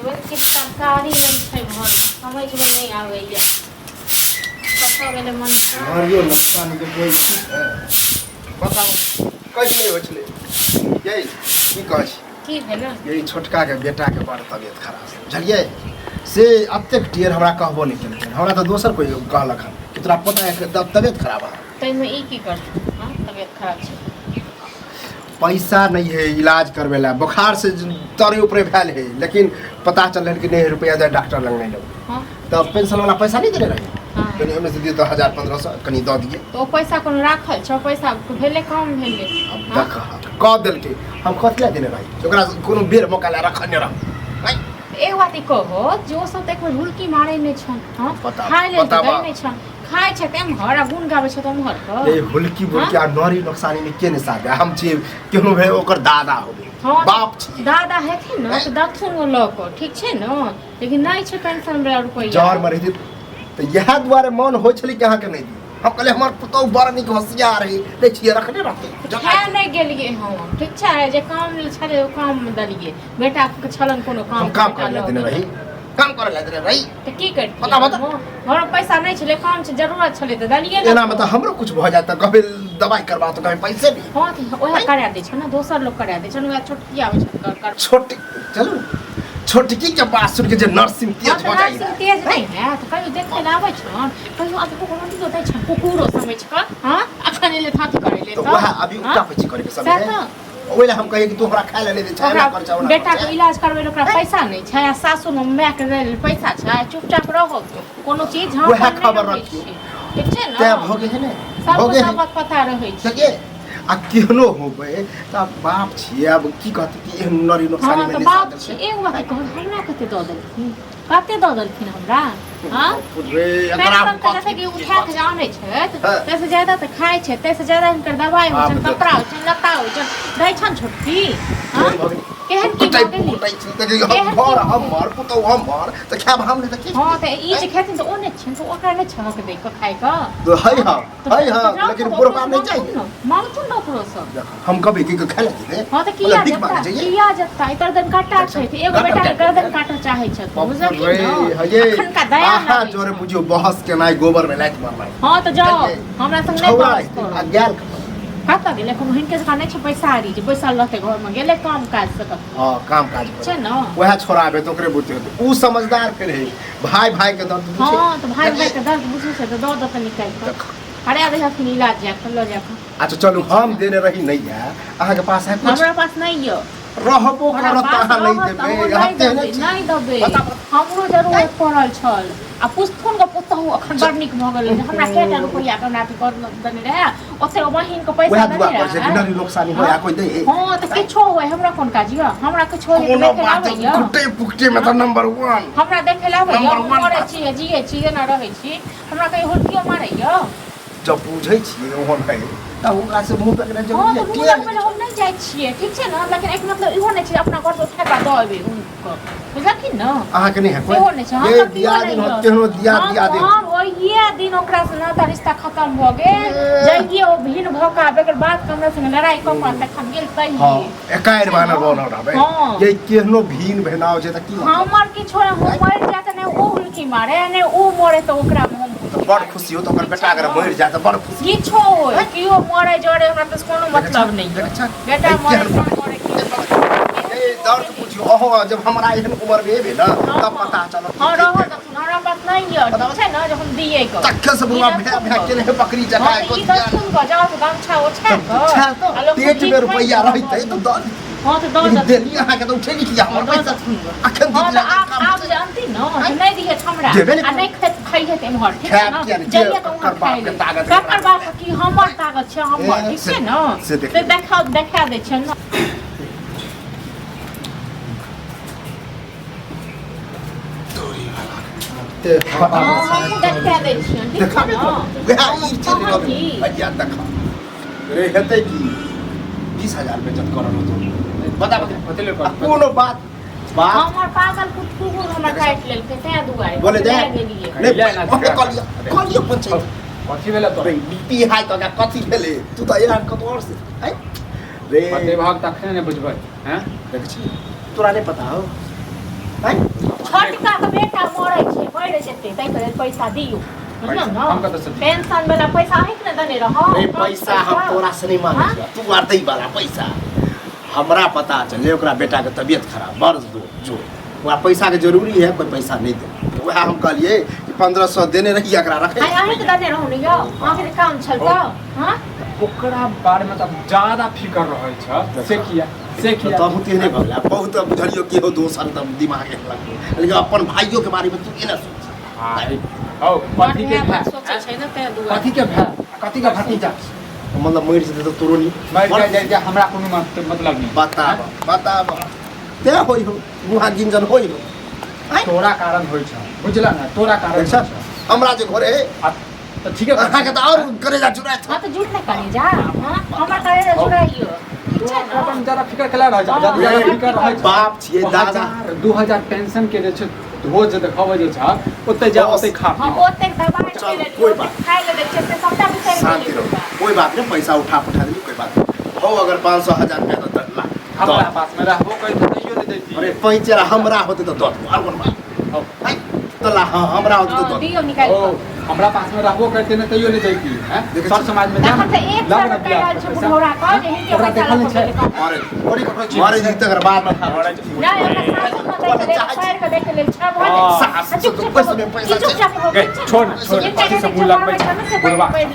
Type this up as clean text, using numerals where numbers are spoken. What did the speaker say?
के तरकारी नहीं छै घर में समझ में नहीं आवेया कथा गेले मन मारियो नुकसान के कोई ठीक है बताओ कैसे नहीं होछले यही की कहै की भेलो यही छोटका के बेटा के बड़ तबियत खराब है बुझलिए से अब तक ढेर हमरा कहबो नहीं केलकै हमरा तो दोसर कोई कहलक हन कि तोरा पता है कि तबियत खराब है तै में ई की कर हां तबियत खराब छै पैसा नहीं है इलाज करवे ला बुखार से तरे ऊपर फैल है लेकिन पता चल कि नहीं रुपया दे डॉक्टर लग नहीं लगे हां तो पेंशन वाला पैसा नहीं दे रहे हां कनी ओने से दिए तो 1000-1500 कनी द दिए तो पैसा कोन राखल छ पैसा भेले कम भेले अब देख क देल के हम कथला देने भाई ओकरा कोनो बेर मौका ला रखने रह भाई एक बात ई कहो जो सब एक बार हुलकी मारे ने छन हां पता खाय ले पता गई ने छन खाय छ तेम हरा गुण गावे छ तुम हर को ए हुलकी बुलकी आ नरी नुकसानी में के ने साथ हम छी केनो भे ओकर दादा होबे हाँ, बाप छी दादा है थे ना तो दक्षिण वो लोको ठीक छे ना लेकिन नहीं छे पेंशन वाला रुपया जहर मरे थी तो यह द्वारे मन हो छली के अहाँ के नहीं दी हम कहले हमर पुतौ बड़ निक होशियार है दे छिए रखने रहते है नहीं गेलिए हम ठीक छे जे काम छले ओ काम दलिए बेटा के छलन कोनो काम हम काम कर लेते भाई काम कर लेते भाई तो की कर बता बता हमरा पैसा नहीं छले काम से जरूरत छले तो दलिए एना मतलब हमरो कुछ भ जाता कभी दवाई करवा तो कभी पैसे भी हां तो ओहे करा दे छ ना दोसर लोग करा दे छ ना छोटकी आवे छ कर छोटी चलो छोटकी के पास सुन के जे नर्सिंग तेज हो जाए नर्सिंग तेज नहीं है तो कहियो देख के लावे छ कहियो अब को कोन दो दे छ कुकुरो समझ का हां अखने ले थाती करे ले तो वह अभी उल्टा पैसे करे के समय है ओइला हम कहिए कि तू हमरा खाए ले दे छै ना कर चावना बेटा के इलाज करबे ओकरा पैसा नहीं छै आ सासु न माय के दे पैसा छै चुपचाप रहो कोनो चीज हम वह खबर रखियो ठीक छै ना ते भोगे है ने सब भोगे सब पता रहै छै सके आ केहनो होबे त बाप छी अब की कहते कि एहन नरी नुकसानी हां में तो नहीं बाप छै एक बात कह हमरा कते द देलखिन कते द देलखिन हमरा हां रे एकरा जैसे कि उठा के जाने छै तैसे ज्यादा त खाय छै तैसे ज्यादा इनकर दवाई हो छै कपड़ा हो छै लत्ता हो छै दै छन छोटकी हां केहन की कुटाई छी त हम घर हमर पुतौ हमर त खाब हम ने त की हां त ई जे खेथिन त ओने छिन त ओकरा ने छक दे के खाय का तो है लेकिन बुढ़वा नहीं चाहिए मांगतु न ओकरो सब हम कभी की खा लेते रे हां त किया जत्ता इतर दिन काटा छै एगो बेटा के गर्दन काटा चाहे छै बुझलियै न अखन का दया आहा जोरे बुझियो बहस के नाय गोबर में लाइट मारनाय हां त जाओ हमरा संग नहीं बहस करो आ गेल कत गेले कोनो हिनके से नहीं छै पैसा आरी जे पैसा लते घर में गेले काम काज से हां काम काज छै न वह छोराबे तो ओकरे बुझते उ समझदार फिर है भाई के दर्द बुझे हां तो भाई के दर्द बुझे छै तो दो तनी निकाल के अरे दे हथिन इलाज जा कर लो जा अच्छा चलो हम देने रही नहीं है अहाँ के पास है कुछ हमरा पास नहीं है रहबो करत अहाँ नहीं देबे हते नहीं देबे हमरो जरूरत पड़ल छल आ पुस्तन के पुतहु अखन बड़ निक भ गेल हमरा केटा रुपया के नाती कर देने रहे ओते बहिन के पैसा देने रहे वह दुआ नुकसानी होया कोई दे हां त किछो होय हमरा कोन काजिया हमरा किछो होय त देखे लाबैया कुटे पुकटे में त नंबर 1 हमरा देखे लाबैया मरे छी जिए छी ना रहै छी हमरा कहीं होटियो मारैया जब बुझै छी ओहन है त ओकरा से मुंह पे जब हां तो मुंह पे हम नहीं जाय छिए ठीक छै ना लेकिन एक मतलब इहो नहीं छै अपना घर से उठा के दबे उनको बुझलखिन ना अहाँ के नहीं है इहो नहीं छै ये दिया दिन केहनो दिया दे हां ओहिए दिन ओकरा से नाता रिश्ता खत्म भ गेल जइए ओ भीन भौका बेकर बात हमरा संग लड़ाई क पान तखन गेल तही हां एकाएर बानर बनल रहबे ये केहनो भीन भेनाव छै त की हमर की छोरा हो मर जात ने ओ उल्की मारे ने ओ मरे त ओकरा में बड़ खुशी हो तो ओकर बेटा अगर मर जाए त बड़ खुशी किछो होय कियो मरे जड़े हमरा त कोनो मतलब नहीं बेटा मरे ए दर्द पूछियो ओहो जब हमरा एहन उम्र में एबे ना तब पता चलत हां रहो त हमरा बात नहीं है ठीक छै ना जब हम दिए को तक्के से बुआ भै के ने बकरी जकाय को ई दस सुन को जाओ तो गमछा ओछा को पेट में रुपया रहते तो दर्द हां तो दर्द देली अहाँ के तो उठेगी किया हमर पैसा अखन हां तो आप जानती न नहीं दिए हमरा आ नहीं खाइए ते हमर ठीक है ना जइए तो कर बाप के ताकत कर बाप की हमर ताकत छै हमर ठीक छै ना से देखा दे छै ना देखा दे छै देखा दे वह ई चीज भैया देखा रे हेते की 20000 बेचत करनो तो बता बतेले कोनो बात हमर पागल कुकुर हमरा काट लेलकै ते दुआरे बोले दे नहीं कलिया पंचायत कथी भेले तो बीपी हाई तो कथी भेले तू तो यार कत और से है रे विभाग तखने ने बुझबै हैं देख छी तोरा नहीं पता हो है छोटका के बेटा मरै छै मर जेतै तै के पैसा दियौ पेंशन वाला पैसा है कि ना दने रहो पैसा हम तोरा से नहीं मांगे तू आरती वाला पैसा हमरा पता चले ओकरा बेटा के तबियत खराब मर्ज दो जो वहाँ पैसा के जरूरी है कोई पैसा नहीं दे वह हम कहलिए 1500 देने रही एकरा रखे अहीं के दने रहौ ने यो आखिर काम छल त हां ओकरा बारे में तब ज्यादा फिकर रहै छ से किया तब तेरे भला बहुत बुझलियो कि हो दोसर तब दिमाग एक लग लेकिन अपन भाइयों के बारे में तू केना सोच औ कथि के भाई सोचे छै न ते दुआ कथि के भतीजा मतलब मर से तो तोरो नहीं मर जा हमरा कोनो मतलब नहीं बताब ते होई हो वहां गिंजन होई हो तोरा कारण होई छ बुझला ना तोरा कारण छ हमरा जे घरे तो ठीक है अहाँ के तो और करेजा चुराय हां तो झूठ नहीं करी जा हां हमरा करेजा चुराइयो अपन जरा फिकर कला रह जा ज्यादा फिकर रह बाप छिए दादा 2000 पेंशन के जे छ रोज देखावे जे छ ओते जा ओते खा हां ओते दबाई के ले कोई बात खाइ ले छै से सबटा विषय शांति रहो कोई बात नहीं पैसा उठा दे कोई बात हो अगर 500 1000 रुपया तो 10 लाख हमरा पास में रहबो कहि तो तइयो नहीं देती अरे पैंचरा हमरा होते तो दत और कोन बात है तला हमरा होते तो दत दियो निकाल हमरा पास में रहबो करते न तइयो नहीं देती हैं सर समाज में देखत 1 साल रुपया छै बुढ़ौरा का जे हिंदी पैसा अरे बड़ी मारे जी तक बाद में ना हमरा साल के देख ले छ भले सास तो पैसा में पैसा छोड़ कथि से मुंह लगबै